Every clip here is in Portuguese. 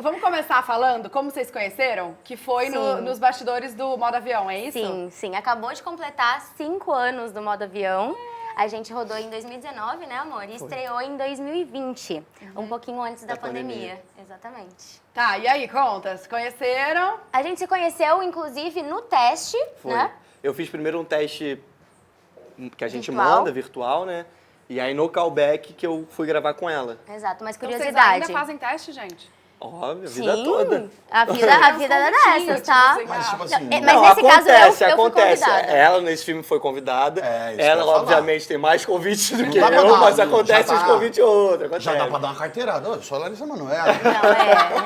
Vamos começar falando como vocês conheceram? Que foi nos bastidores do Modo Avião, é isso? Sim. Acabou de completar 5 anos do Modo Avião. A gente rodou em 2019, né, amor? E estreou em 2020, um pouquinho antes da pandemia. Exatamente. Tá, e aí, conta, se conheceram? A gente se conheceu, inclusive, no teste, né? Eu fiz primeiro um teste que a gente Virtual. manda, virtual, né? E aí no callback que eu fui gravar com ela. Exato, mas Então, curiosidade. vocês ainda fazem teste, gente? Óbvio, a vida toda. A vida é dessas, tá? Mas, tipo assim, Mas Não, nesse caso eu fui acontece. convidada. Ela nesse filme foi convidada. É, isso que eu Ela, ia falar. obviamente, tem mais convites do que dá pra eu, dar, mas já acontece tá- uns convites ou outro. Acontece. já dá pra dar uma carteirada. Ô, eu sou a Larissa Manoela.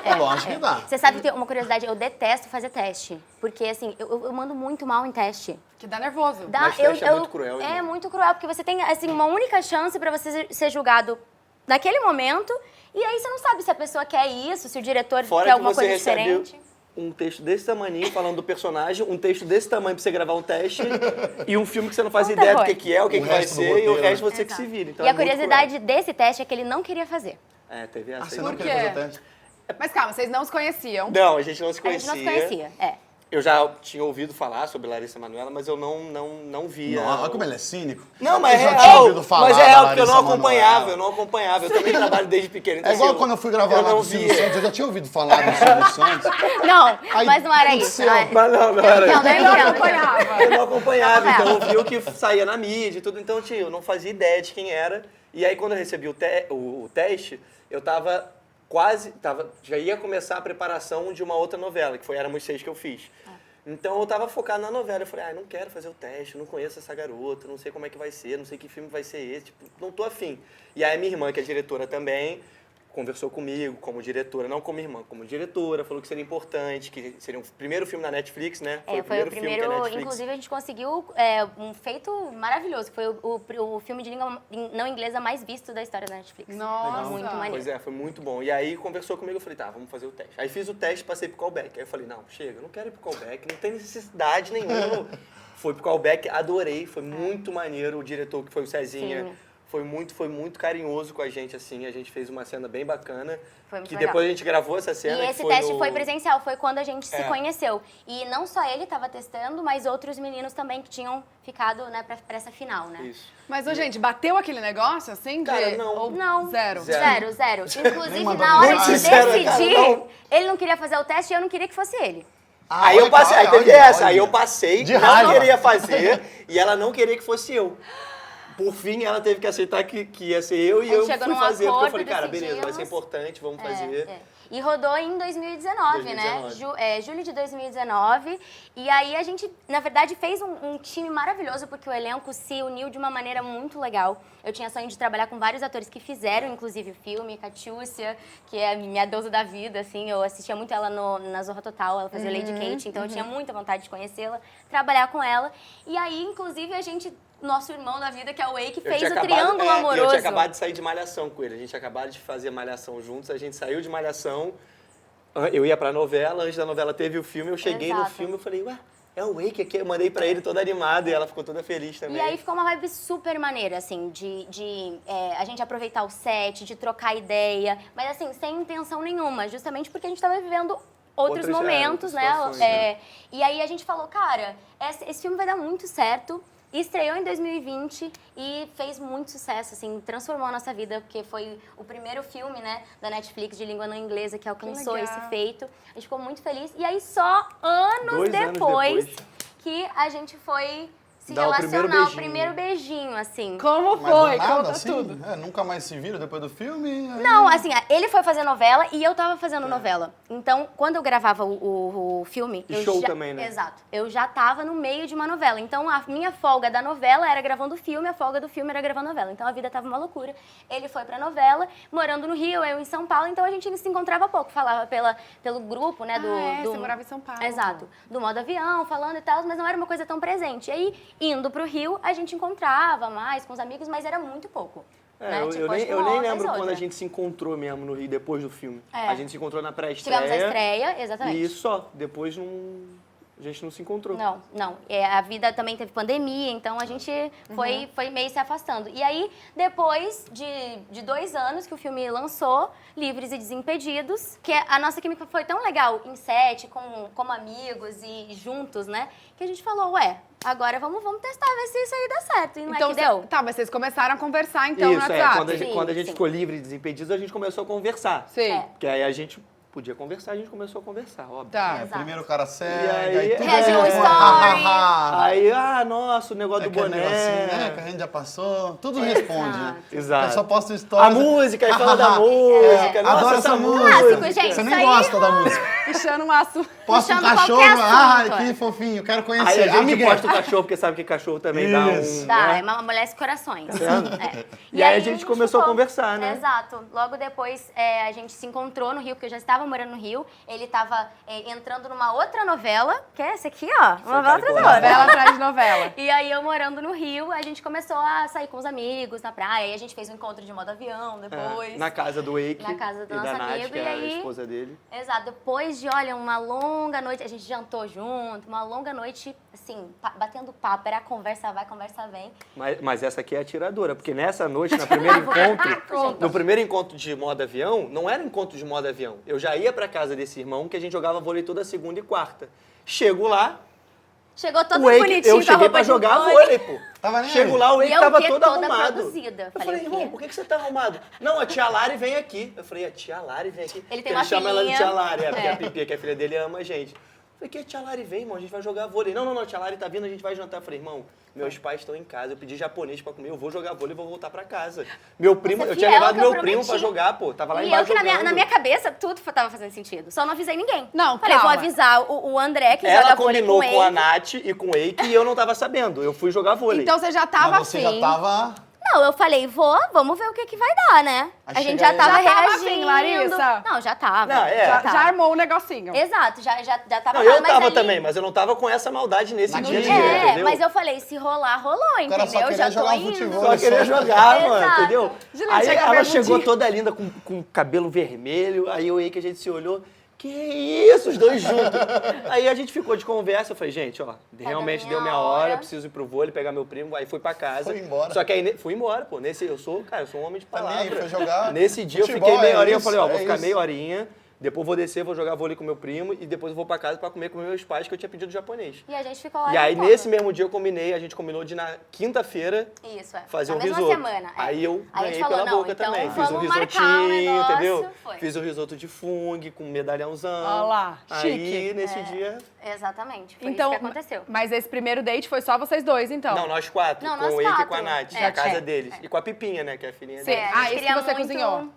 Não, Lógico que dá. Você sabe que tem uma curiosidade, eu detesto fazer teste. Porque, assim, eu mando muito mal em teste. Que dá nervoso. Mas teste é muito cruel, É né? muito cruel, porque você tem, assim, uma única chance pra você ser julgado naquele momento. E aí você não sabe se a pessoa quer isso, se o diretor Fora quer que alguma você coisa recebe diferente. um texto desse tamaninho falando do personagem, um texto desse tamanho pra você gravar um teste e um filme que você não faz Um ideia do terror. que é, o que O vai resto do ser e o roteiro, resto né? você que se vira. Então E é a muito curiosidade desse teste é que ele não queria fazer. cruel. É, teve essa. Você aí. não Por queria quê? fazer o teste? Mas calma, vocês não se conheciam. Não, a gente não se A conhecia. gente não se conhecia, Eu já tinha ouvido falar sobre Larissa Manoela, mas eu não via. Não, olha como ele é cínico. Não, mas Eu é já tinha real. ouvido falar Mas é da real, porque eu não Larissa acompanhava, Manoela. eu não acompanhava. Eu também trabalho desde pequeno. então, É igual assim, quando eu fui gravar lá não do Silvio via. Santos, eu já tinha ouvido falar do Silvio Santos. Não, Aí, mas não era isso. aconteceu. Mas não era Então, isso. eu Eu não entendo. acompanhava. Eu não acompanhava, então eu vi o que saía na mídia e tudo, então eu não fazia ideia de quem era. E aí quando eu recebi o teste, eu já ia começar a preparação de uma outra novela, que foi Éramos Seis que eu fiz. Então eu tava focado na novela, eu falei, não quero fazer o teste, eu não conheço essa garota, não sei como é que vai ser, não sei que filme vai ser esse, tipo, não tô afim. E aí a minha irmã, que é diretora também, conversou comigo como diretora, não como irmã, como diretora, falou que seria importante, que seria o primeiro filme da Netflix, né? Foi o primeiro, filme que a Netflix... inclusive a gente conseguiu um feito maravilhoso, que foi o filme de língua não inglesa mais visto da história da Netflix. Nossa. Muito maneiro. Pois é, foi muito bom. E aí conversou comigo, eu falei, tá, vamos fazer o teste. Aí fiz o teste, passei pro callback. Aí eu falei, não, chega, eu não quero ir pro callback, não tem necessidade nenhuma. Fui pro callback, adorei, foi muito maneiro. O diretor, que foi o Cezinha, Sim. foi muito carinhoso com a gente, assim. A gente fez uma cena bem bacana. Foi muito que legal. depois a gente gravou essa cena. E que esse teste no- foi presencial, foi quando a gente se É. conheceu. E não só ele estava testando, mas outros meninos também que tinham ficado, né, pra essa final, né? Isso. Mas, ô, gente, bateu aquele negócio assim? De... Cara, não. ou Não. Zero. Zero. Inclusive, Nem mandou na hora de mensagem. Sincero, cara, decidir, não. ele não queria fazer o teste e eu não queria que fosse ele. Aí eu passei, aí teve essa, aí eu passei, De não raiva. queria fazer, e ela não queria que fosse eu. Por fim, ela teve que aceitar que ia ser eu e A gente eu chegou fui num fazer, porque eu acordo, falei, cara, beleza, vai ser decidimos. importante, vamos fazer. E rodou em 2019, né? 2019. Julho de 2019. E aí a gente, na verdade, fez um time maravilhoso, porque o elenco se uniu de uma maneira muito legal. Eu tinha sonho de trabalhar com vários atores que fizeram, inclusive, o filme. Catiúcia, que é a minha deusa da vida, assim. Eu assistia muito ela na Zorra Total, ela fazia Lady Kate, então eu tinha muita vontade de conhecê-la, trabalhar com ela. E aí, inclusive, nosso irmão da vida, que é o Wake, Eu fez tinha o acabado- Triângulo e eu Amoroso. tinha acabado de sair de Malhação com ele. A gente tinha acabado de fazer Malhação juntos, a gente saiu de Malhação, eu ia pra novela, antes da novela teve o filme, eu cheguei no Exato. filme e falei, ué, é o Wake aqui, eu mandei pra ele toda animada e ela ficou toda feliz também. E aí ficou uma vibe super maneira, assim, de a gente aproveitar o set, de trocar ideia, mas assim, sem intenção nenhuma, justamente porque a gente estava vivendo outros momentos, né? situações, né? E aí a gente falou, cara, esse filme vai dar muito certo. E estreou em 2020 e fez muito sucesso, assim, transformou a nossa vida, porque foi o primeiro filme, né, da Netflix de língua não inglesa que alcançou legal. esse feito. A gente ficou muito feliz. E aí, só anos 2 anos depois depois. que a gente foi se Dar o primeiro relacionar, o beijinho. primeiro beijinho, assim. Como Mas foi? do nada, Conta assim? tudo. Nunca mais se viram depois do filme? Aí... Não, assim, ele foi fazer novela e eu tava fazendo novela. Então, quando eu gravava o filme... E eu show já, também, né? Exato. Eu já tava no meio de uma novela. Então, a minha folga da novela era gravando o filme, a folga do filme era gravando a novela. Então, a vida tava uma loucura. Ele foi pra novela, morando no Rio, eu em São Paulo. Então, a gente se encontrava pouco. Falava pelo grupo, né? Você morava em São Paulo. Exato. Do modo avião, falando e tal, mas não era uma coisa tão presente. E aí, indo pro Rio, a gente encontrava mais com os amigos, mas era muito pouco. né? Eu, Tipo, eu acho nem, que eu uma nem hora lembro faz quando a outra. gente se encontrou mesmo no Rio depois do filme. É. A gente se encontrou na pré-estreia. Tivemos a estreia, exatamente. E só. Depois A gente não se encontrou. Não. A vida também teve pandemia, então a gente foi meio se afastando. E aí, depois de 2 anos que o filme lançou, Livres e Desimpedidos, que a nossa química foi tão legal em set, como amigos e juntos, né? Que a gente falou, agora vamos testar, ver se isso aí dá certo. E não Então, é que deu? Tá, mas vocês começaram a conversar então no Isso, WhatsApp. quando a gente Sim. ficou livre e desimpedidos, a gente começou a conversar. Sim. Porque aí a gente podia conversar, a gente começou a conversar, óbvio. Tá. Exato. Primeiro o cara segue, E aí, aí tudo reagiu um é- story. Aí, nossa, o negócio do Aquele boné. negocinho, né, que a gente já passou, tudo responde, né? Exato. Eu só posto stories. A música, aí fala da música. Nossa, adoro essa música. Clássico, gente, Você isso nem aí gosta da música. Puxando um aço. Posta um Puxando cachorro, qualquer assunto. que fofinho, quero Aí conhecer. a gente Amiguinho. posta o cachorro, porque sabe que cachorro também dá Isso. um... Tá, né? é uma amolece corações. É. E aí a gente começou a conversar, né? Exato. Logo depois a gente se encontrou no Rio, porque eu já estava morando no Rio. Ele estava entrando numa outra novela, que é essa aqui, ó. Uma novela atrás da outra. Novela atrás de novela. E aí eu morando no Rio, a gente começou a sair com os amigos na praia. Aí a gente fez um encontro de modo avião depois. Na casa do Wake. Na casa do e nosso da Nath, amigo, que e é a aí- esposa dele. Exato. Depois de, olha, uma longa noite, a gente jantou junto, uma longa noite, assim, batendo papo. Era conversa vai, conversa vem. Mas essa aqui é a tiradora, porque nessa noite, no primeiro encontro, no primeiro encontro de modo avião, não era encontro de modo avião. Eu já ia pra casa desse irmão, que a gente jogava vôlei toda segunda e quarta. Chego lá, Chegou todo o Wake, bonitinho eu com a cheguei roupa pra de jogar vôlei. vôlei, pô. Tava nem Chego aí. lá, o Wake E eu tava que todo toda arrumado. produzida. Eu Falei, falei, o irmão, quê? por que você tá arrumado? Não, a tia Lari vem aqui. Eu falei, a tia Lari vem aqui. Ele Porque tem uma chama ela de filhinha. tia Lari, porque É. a Pipi, que é a filha dele, ama a gente. Eu falei, que a tia Lari vem, irmão, a gente vai jogar vôlei. Não, a tia Lari tá vindo, a gente vai jantar. Eu falei, irmão, meus pais estão em casa, eu pedi japonês pra comer, eu vou jogar vôlei e vou voltar pra casa. Meu primo, Você eu tinha fiel levado que eu meu primo pra prometi. jogar, pô, tava lá E embaixo eu que jogando. na minha cabeça tudo tava fazendo sentido. Só não avisei ninguém. Não, Falei, vou calma. avisar o André, que Ela joga vôlei combinou com com a ele. Nath e com o Eike e eu não tava sabendo. Eu fui jogar vôlei. Então você já tava Mas você afim. já tava... Não, eu falei, vamos ver o que vai dar, né? Aí A gente chega já aí. tava Já tava reagindo. afim, Larissa? Não, já tava. Não, é. Já tava. armou o negocinho. Exato, já tava Não, lá, eu mas tava ali- também, mas eu não tava com essa maldade nesse Naquele dia, dia. entendeu? mas eu falei, se rolar, rolou, O cara só entendeu? queria Já tô jogar indo. futebol. Só queria jogar, mano, Exato. entendeu? Juliana, Aí chega ela bermudinha. chegou toda linda, com cabelo vermelho, aí eu e que a gente se olhou, que isso, os dois juntos. Aí a gente ficou de conversa, eu falei, gente, ó, realmente minha deu minha hora, hora. preciso ir pro vôlei, pegar meu primo, aí fui pra casa. Foi embora. Só que aí, fui embora, pô, eu sou um homem de Tá nem palavra. aí, foi jogar Nesse dia futebol, eu fiquei meia é horinha, eu isso, falei, ó, vou é ficar isso. meia horinha, depois vou descer, vou jogar vôlei com meu primo e depois eu vou pra casa pra comer com meus pais, que eu tinha pedido japonês. E a gente ficou lá. E aí, enquanto. nesse mesmo dia, a gente combinou de na quinta-feira Isso, é. fazer na um mesma risoto. semana. é. Aí eu Aí a ganhei gente falou, pela não, boca então também. Fiz um vamos marcar risotinho, um negócio. entendeu? Foi. Fiz o risoto de fungo com medalhãozão. Olha lá, Aí, chique. nesse dia... Exatamente, foi Então, isso que aconteceu. mas esse primeiro date foi só vocês dois, então? Não, nós quatro. Não, com nós o Eike e quatro. com a Nath, É, na casa é. deles. E com a Pipinha, né, que é a filhinha Sim. dele. a gente Ah, isso que queria você muito- cozinhou.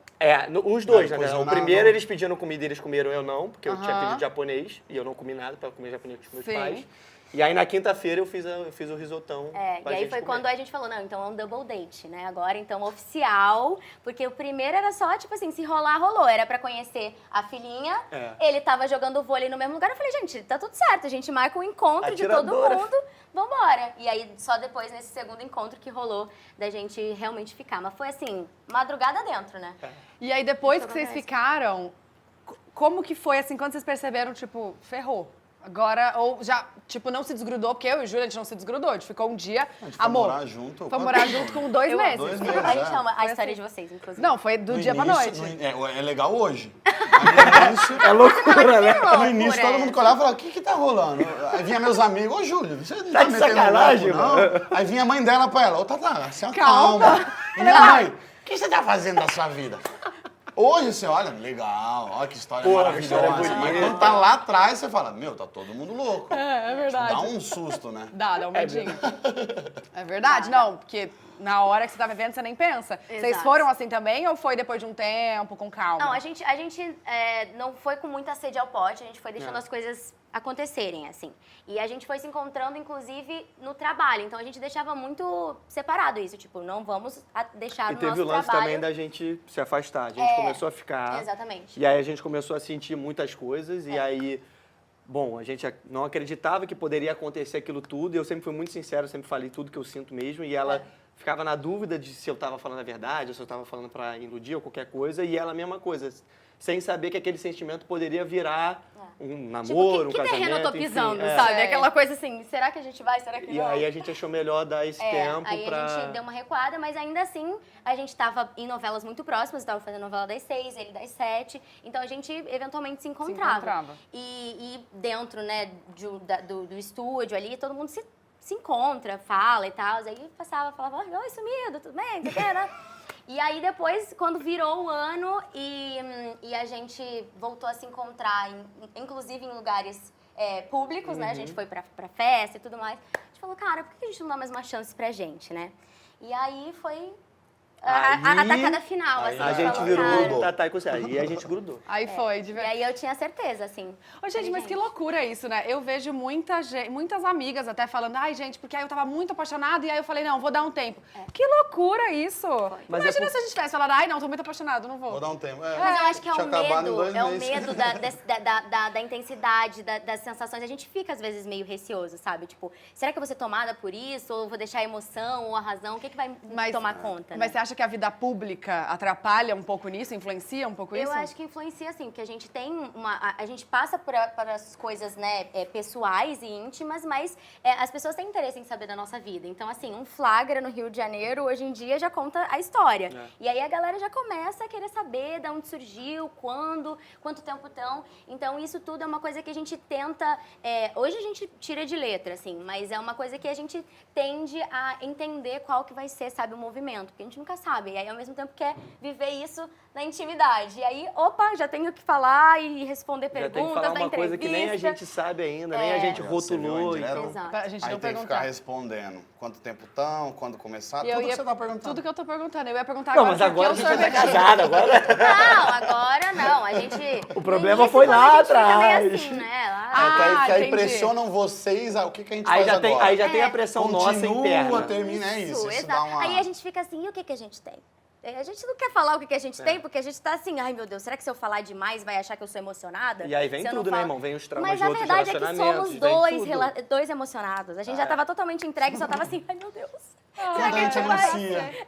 Os dois, Não, né? O cozinhou primeiro nada. eles pedindo comida, eles comeram, eu não, porque eu tinha Aham. pedido japonês e eu não comi nada pra comer japonês com meus Sim. pais. E aí na quinta-feira eu fiz o risotão. É, pra e aí gente foi comer. quando a gente falou, não, então é um double date, né? Agora, então, oficial, porque o primeiro era só, tipo assim, se rolar, rolou. Era pra conhecer a filhinha, É. ele tava jogando vôlei no mesmo lugar. Eu falei, gente, tá tudo certo, a gente marca um encontro de todo Atiradora. mundo, vambora. E aí, só depois, nesse segundo encontro, que rolou da gente realmente ficar. Mas foi assim, madrugada dentro, né? E aí, depois Isso que vocês acontece. ficaram, como que foi, assim, quando vocês perceberam, tipo, ferrou? Agora, ou já, tipo, não se desgrudou, porque eu e o Júlia, a gente não se desgrudou, a gente ficou um dia, A gente foi amor, morar junto. foi quanto morar tempo? junto com 2 Eu- meses. 2 A meses, gente ama a Foi história assim. de vocês, inclusive. Não, foi do No dia pra início, noite. É legal hoje. No início, É loucura, né? no início todo mundo que olhava e falava, o que tá rolando? Aí vinha meus amigos, ô Júlio, você não Tá tá de metendo sacanagem, louco, não? mano? Aí vinha a mãe dela pra ela, ô Tata, se Calma. acalma. E minha mãe, o que você tá fazendo da sua vida? Hoje você olha, legal, olha que história Pô, que maravilhosa. história Mas bonita. quando tá lá atrás, você fala, meu, tá todo mundo louco. É verdade. Dá um susto, né? Dá um medinho. É verdade? Não, porque na hora que você tá vivendo, você nem pensa. Vocês Exato. foram assim também ou foi depois de um tempo, com calma? Não, a gente não foi com muita sede ao pote, a gente foi deixando as coisas acontecerem, assim. E a gente foi se encontrando, inclusive, no trabalho. Então, a gente deixava muito separado isso. Tipo, não vamos deixar E o teve nosso o lance trabalho... também da gente se afastar. A gente começou a ficar. Exatamente. E aí a gente começou a sentir muitas coisas. E aí, bom, a gente não acreditava que poderia acontecer aquilo tudo. E eu sempre fui muito sincero, sempre falei tudo que eu sinto mesmo. E ela ficava na dúvida de se eu tava falando a verdade, ou se eu tava falando pra iludir ou qualquer coisa, e ela a mesma coisa, sem saber que aquele sentimento poderia virar um namoro, Tipo, um que terreno eu casamento, tô pisando, enfim, sabe? É. Aquela coisa assim, será que a gente vai, será que E não? aí a gente achou melhor dar esse tempo Aí pra... a gente deu uma recuada, mas ainda assim, a gente tava em novelas muito próximas, eu tava fazendo novela das 6, ele das 7, então a gente eventualmente se encontrava. E dentro, né, do estúdio ali, todo mundo se encontra, fala e tal, aí falava, oi, sumido, tudo bem, você quer, né? E aí depois, quando virou o ano e a gente voltou a se encontrar, inclusive em lugares públicos, né? A gente foi pra festa e tudo mais. A gente falou, cara, por que a gente não dá mais uma chance pra gente, né? E aí foi a tacada final, assim. A gente falou, virou cara. Tatá e Cocé, e a gente grudou. Aí foi, de E verdade. aí eu tinha certeza, assim. Ô, gente, mas que loucura isso, né? Eu vejo muitas amigas até falando, ai, gente, porque aí eu tava muito apaixonada e aí eu falei, não, vou dar um tempo. Que loucura isso! Mas Imagina se a gente tivesse falado, ai, não, tô muito apaixonado, não vou. Vou dar um tempo. Mas eu acho que é tinha o acabado em medo, 2 meses. da intensidade, das sensações. A gente fica, às vezes, meio receoso, sabe? Tipo, será que eu vou ser tomada por isso? Ou vou deixar a emoção ou a razão? O que vai tomar conta, Mas né? você acha que a vida pública atrapalha um pouco nisso, influencia um pouco isso? Eu acho que influencia, sim, porque a gente tem a gente passa por as coisas, né, pessoais e íntimas, mas as pessoas têm interesse em saber da nossa vida. Então, assim, um flagra no Rio de Janeiro, hoje em dia, já conta a história. E aí a galera já começa a querer saber de onde surgiu, quando, quanto tempo estão. Então, isso tudo é uma coisa que a gente tenta... hoje a gente tira de letra, assim, mas é uma coisa que a gente tende a entender qual que vai ser, sabe, o movimento, porque a gente nunca sabe. E aí, ao mesmo tempo, quer viver isso na intimidade. E aí, opa, já tenho que falar e responder Já perguntas tem que falar da uma coisa que nem a entrevista. gente sabe ainda, nem a gente Já rotulou. você viu Então... Exato. A gente Aí não tem que ficar perguntar. respondendo. Quanto tempo estão, quando começar, E eu tudo que ia- você tá perguntando. Tudo que eu tô perguntando. Eu ia perguntar Não, agora mas agora a por que gente o já tá sorvete... casada, agora... Não, agora não. A gente... O problema no início, foi quando lá a gente fica meio atrás. assim, né? Lá, Que aí entendi. pressionam vocês, o que a gente Aí faz já tem, agora? aí já tem a pressão nossa Continua, interna. termina, é isso. Isso dá exato. uma... Aí a gente fica assim, e o que a gente tem? A gente não quer falar o que a gente tem, porque a gente tá assim, ai meu Deus, será que se eu falar demais vai achar que eu sou emocionada? E aí vem Se eu não tudo, né, falo- irmão? Vem os traumas Mas de a outros verdade é que relacionamentos. somos vem tudo. dois emocionados. A gente já tava totalmente entregue, só tava assim, ai meu Deus. Será Quando a gente vai anuncia.